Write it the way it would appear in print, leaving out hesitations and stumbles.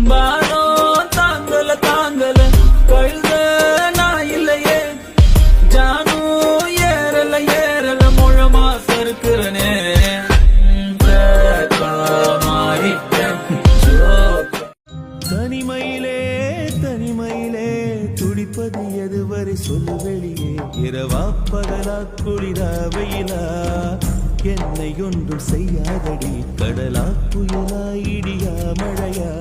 பாரம் தாங்கல தாங்கல கழுத நான் இல்லையே ஜானும் ஏறல ஏறல முழமா சறுக்குறனே தனிமையிலே தனிமையிலே துடிப்பது எதுவரை சொல்லு வெளியே இரவா பகலா குளிரா வெயிலா என்னை ஒன்றும் செய்யாதடி கடலா புயலா இடியா மழையா